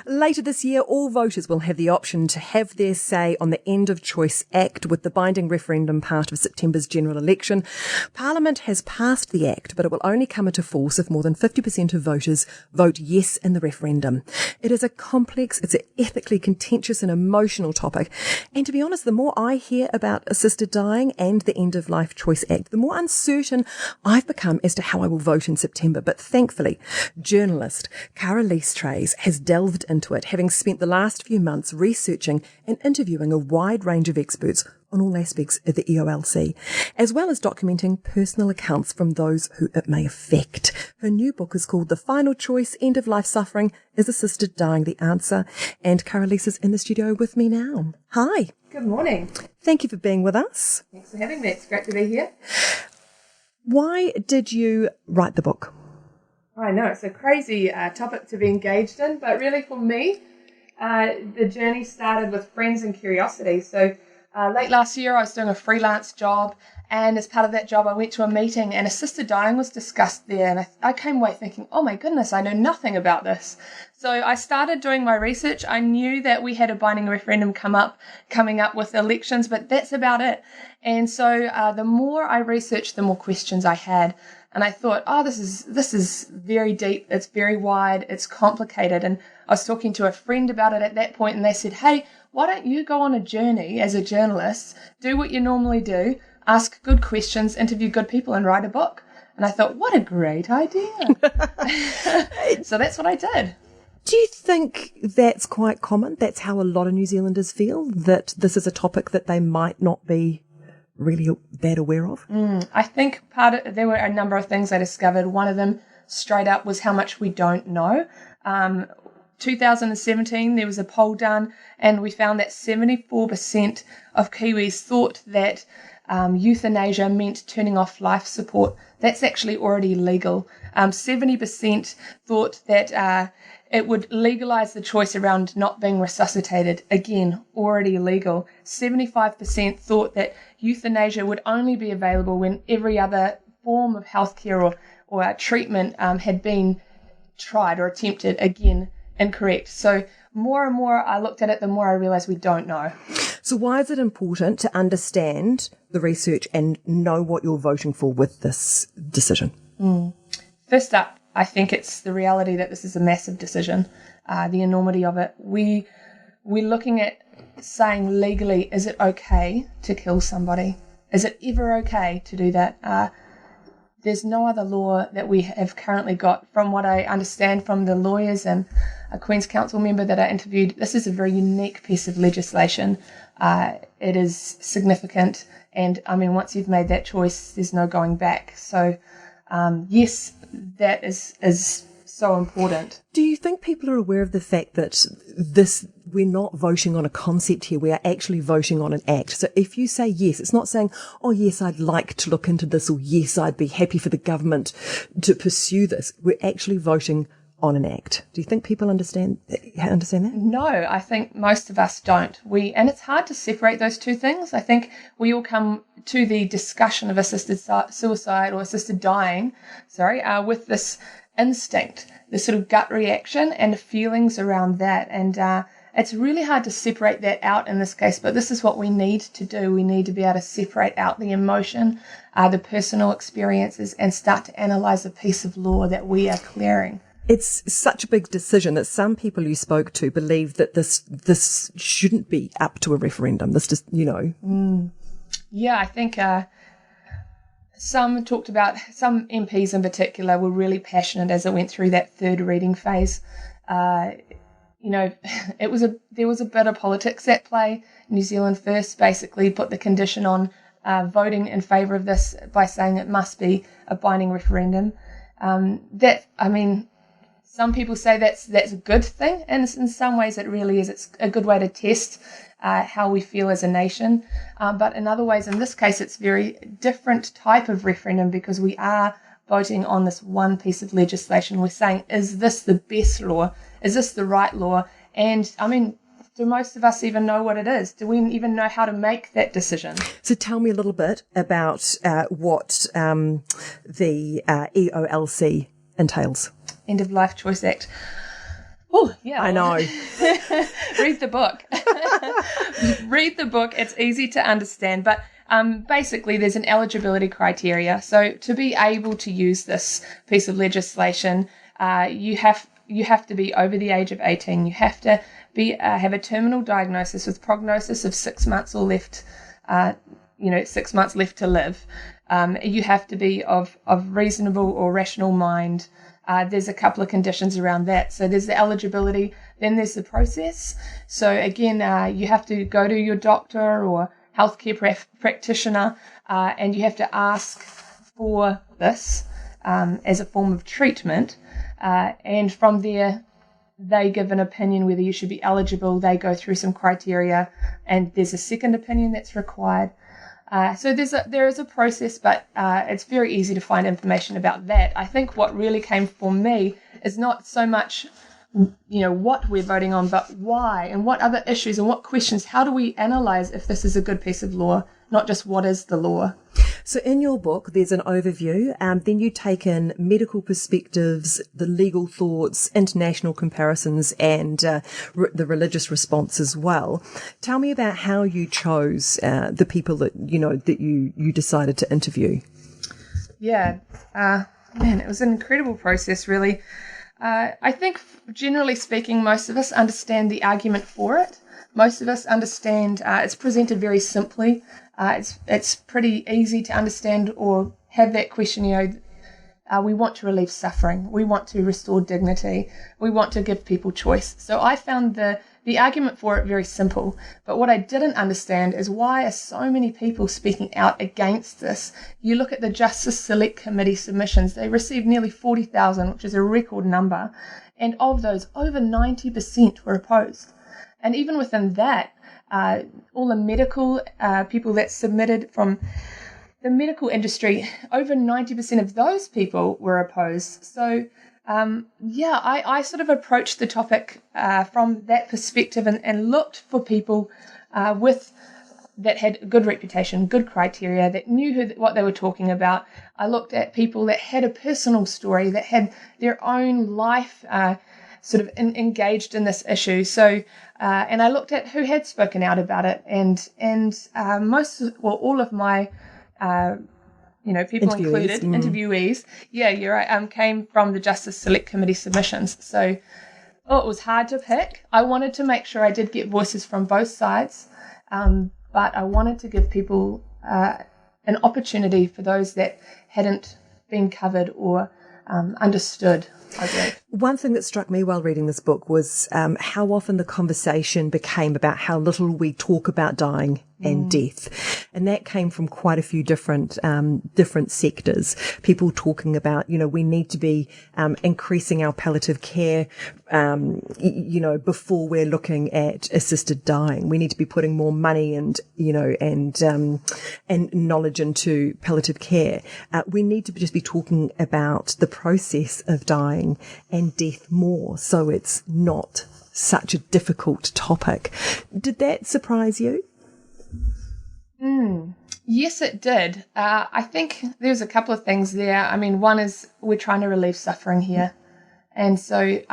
Later this year, all voters will have the option to have their say on the End of Choice Act with the binding referendum part of September's general election. Parliament has passed the Act, but it will only come into force if more than 50% of voters vote yes in the referendum. It is a complex, it's an ethically contentious and emotional topic. And to be honest, the more I hear about assisted dying and the End of Life Choice Act, the more uncertain I've become as to how I will vote in September. But thankfully, journalist Caralise Trayes has delved into it, having spent the last few months researching and interviewing a wide range of experts on all aspects of the EOLC, as well as documenting personal accounts from those who it may affect. Her new book is called The Final Choice, End of Life Suffering, Is Assisted Dying the Answer? And Caralise is in the studio with me now. Hi. Good morning. Thank you for being with us. Thanks for having me. It's great to be here. Why did you write the book? I know, it's a crazy topic to be engaged in, but really for me, the journey started with friends and curiosity. So late last year, I was doing a freelance job, and as part of that job, I went to a meeting and assisted dying was discussed there. And I came away thinking, oh my goodness, I know nothing about this. So I started doing my research. I knew that we had a binding referendum coming up with elections, but that's about it. And so the more I researched, the more questions I had. And I thought, oh, this is very deep, it's very wide, it's complicated. And I was talking to a friend about it at that point, and they said, hey, why don't you go on a journey as a journalist, do what you normally do, ask good questions, interview good people, and write a book. And I thought, what a great idea. So that's what I did. Do you think that's quite common? That's how a lot of New Zealanders feel, that this is a topic that they might not be really that aware of? I think there were a number of things I discovered. One of them straight up was how much we don't know. 2017, there was a poll done, and we found that 74% of Kiwis thought that euthanasia meant turning off life support. That's actually already legal. 70% thought that it would legalise the choice around not being resuscitated. Again, already legal. 75% thought that euthanasia would only be available when every other form of healthcare or treatment had been tried or attempted. Again, incorrect. So more and more I looked at it, the more I realised we don't know. So why is it important to understand the research and know what you're voting for with this decision? First up, I think it's the reality that this is a massive decision, the enormity of it. We're looking at saying legally, is it okay to kill somebody? Is it ever okay to do that? There's no other law that we have currently got. From what I understand from the lawyers and a Queen's Council member that I interviewed, this is a very unique piece of legislation. It is significant, and I mean, once you've made that choice, there's no going back. So yes, that is so important. Do you think people are aware of the fact that we're not voting on a concept here, we are actually voting on an act? So if you say yes, it's not saying, oh yes, I'd like to look into this, or yes, I'd be happy for the government to pursue this. We're actually voting on an act. Do you think people understand that? No, I think most of us don't. And it's hard to separate those two things. I think we all come to the discussion of assisted suicide or assisted dying, with this instinct, this sort of gut reaction and feelings around that. And it's really hard to separate that out in this case, but this is what we need to do. We need to be able to separate out the emotion, the personal experiences, and start to analyse a piece of law that we are clearing. It's such a big decision that some people you spoke to believe that this shouldn't be up to a referendum. This just, Yeah, I think some MPs in particular were really passionate as it went through that third reading phase. There was a bit of politics at play. New Zealand First basically put the condition on voting in favour of this by saying it must be a binding referendum. Some people say that's a good thing, and in some ways it really is. It's a good way to test how we feel as a nation. But in other ways, in this case, it's a very different type of referendum because we are voting on this one piece of legislation. We're saying, is this the best law? Is this the right law? And, do most of us even know what it is? Do we even know how to make that decision? So tell me a little bit about what the EOLC entails. End of Life Choice Act. Oh, yeah. I know. Read the book. Read the book. It's easy to understand, but basically there's an eligibility criteria. So to be able to use this piece of legislation, you have to be over the age of 18. You have to have a terminal diagnosis with prognosis of 6 months or left, 6 months left to live. You have to be of reasonable or rational mind. There's a couple of conditions around that. So there's the eligibility, then there's the process. So again, you have to go to your doctor or healthcare practitioner, and you have to ask for this as a form of treatment. And from there, they give an opinion whether you should be eligible. They go through some criteria, and there's a second opinion that's required. So there is a process, but it's very easy to find information about that. I think what really came for me is not so much, what we're voting on, but why and what other issues and what questions. How do we analyse if this is a good piece of law, not just what is the law? So in your book, there's an overview. Then you take in medical perspectives, the legal thoughts, international comparisons, and the religious response as well. Tell me about how you chose the people that you decided to interview. Yeah, it was an incredible process, really. I think, generally speaking, most of us understand the argument for it. Most of us understand it's presented very simply. It's pretty easy to understand or have that question, we want to relieve suffering. We want to restore dignity. We want to give people choice. So I found the argument for it very simple. But what I didn't understand is why are so many people speaking out against this? You look at the Justice Select Committee submissions. They received nearly 40,000, which is a record number. And of those, over 90% were opposed. And even within that, all the medical people that submitted from the medical industry, over 90% of those people were opposed. So, I sort of approached the topic from that perspective and looked for people that had a good reputation, good criteria, that knew what they were talking about. I looked at people that had a personal story, that had their own life sort of engaged in this issue. So, and I looked at who had spoken out about it, and all of my, people included, interviewees. Yeah, you're right. Came from the Justice Select Committee submissions. So, it was hard to pick. I wanted to make sure I did get voices from both sides, but I wanted to give people an opportunity for those that hadn't been covered or understood. One thing that struck me while reading this book was how often the conversation became about how little we talk about dying and death. And that came from quite a few different sectors. People talking about, we need to be increasing our palliative care, before we're looking at assisted dying. We need to be putting more money and knowledge into palliative care. We need to just be talking about the process of dying and death more, so it's not such a difficult topic. Did that surprise you? Yes, it did. I think there's a couple of things there. I mean, one is we're trying to relieve suffering here. And so you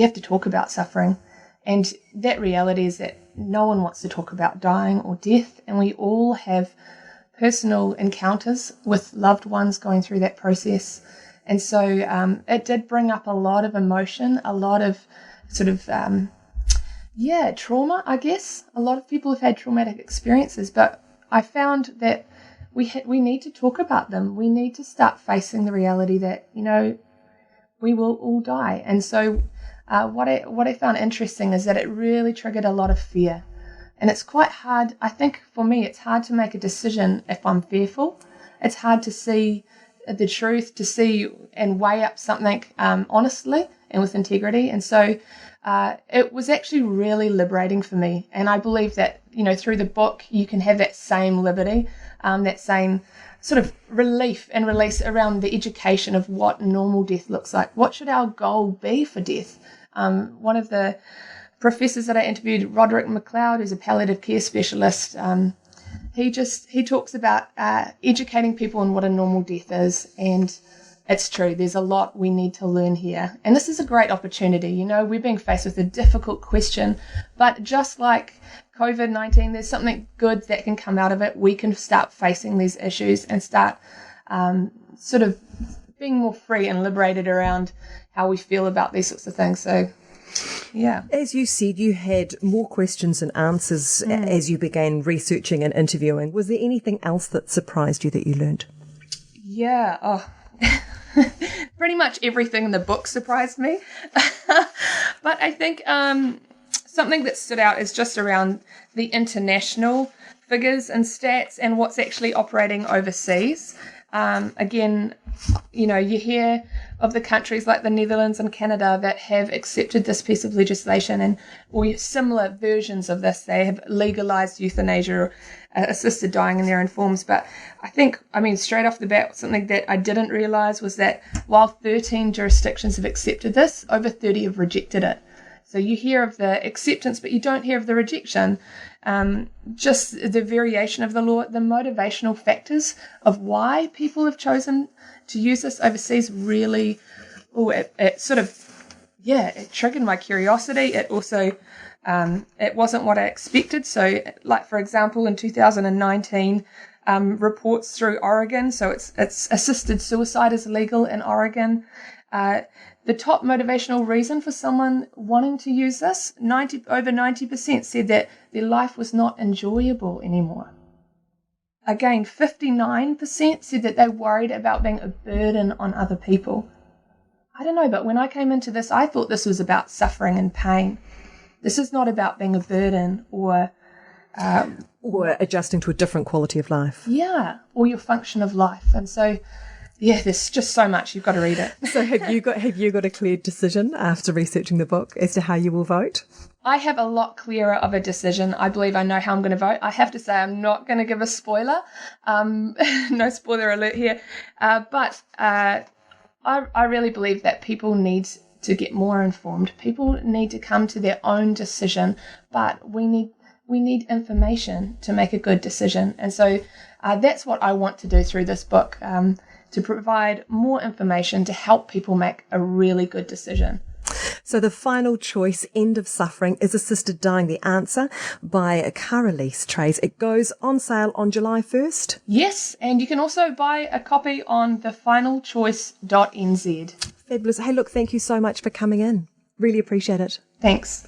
have to talk about suffering. And that reality is that no one wants to talk about dying or death. And we all have personal encounters with loved ones going through that process. And so it did bring up a lot of emotion, a lot of sort of, trauma, I guess. A lot of people have had traumatic experiences, but I found that we need to talk about them. We need to start facing the reality that, we will all die. And so what I found interesting is that it really triggered a lot of fear. And it's quite hard, I think for me, it's hard to make a decision if I'm fearful. It's hard to see the truth, to see and weigh up something honestly and with integrity. And so it was actually really liberating for me. And I believe that, through the book, you can have that same liberty, that same sort of relief and release around the education of what normal death looks like. What should our goal be for death? One of the professors that I interviewed, Roderick McLeod, who's a palliative care specialist, he talks about educating people on what a normal death is, and It's true. There's a lot we need to learn here. And this is a great opportunity. You know, we're being faced with a difficult question, but just like COVID-19, there's something good that can come out of it. We can start facing these issues and start sort of being more free and liberated around how we feel about these sorts of things. So, yeah. As you said, you had more questions and answers as you began researching and interviewing. Was there anything else that surprised you that you learned? Yeah. Oh. Pretty much everything in the book surprised me. But I think something that stood out is just around the international figures and stats and what's actually operating overseas. Again, you know, you hear of the countries like the Netherlands and Canada that have accepted this piece of legislation or similar versions of this. They have legalized euthanasia or assisted dying in their own forms. But I think, straight off the bat, something that I didn't realize was that while 13 jurisdictions have accepted this, over 30 have rejected it. So you hear of the acceptance, but you don't hear of the rejection. Just the variation of the law, the motivational factors of why people have chosen to use this overseas really, it triggered my curiosity. It also, it wasn't what I expected. So, like, for example, in 2019, reports through Oregon, so it's assisted suicide is legal in Oregon. The top motivational reason for someone wanting to use this, over 90% said that their life was not enjoyable anymore. Again, 59% said that they worried about being a burden on other people. I don't know, but when I came into this, I thought this was about suffering and pain. This is not about being a burden or adjusting to a different quality of life. Yeah, or your function of life. And so, yeah, there's just so much. You've got to read it. So have you got a clear decision after researching the book as to how you will vote? I have a lot clearer of a decision. I believe I know how I'm going to vote. I have to say I'm not going to give a spoiler. No spoiler alert here. But I really believe that people need to get more informed. People need to come to their own decision, but we need information to make a good decision. And so that's what I want to do through this book, to provide more information to help people make a really good decision. So the final choice, End of Suffering, is Assisted Dying, the Answer by Caralise Trayes. It goes on sale on July 1st. Yes, and you can also buy a copy on thefinalchoice.nz. Fabulous. Hey, look, thank you so much for coming in. Really appreciate it. Thanks.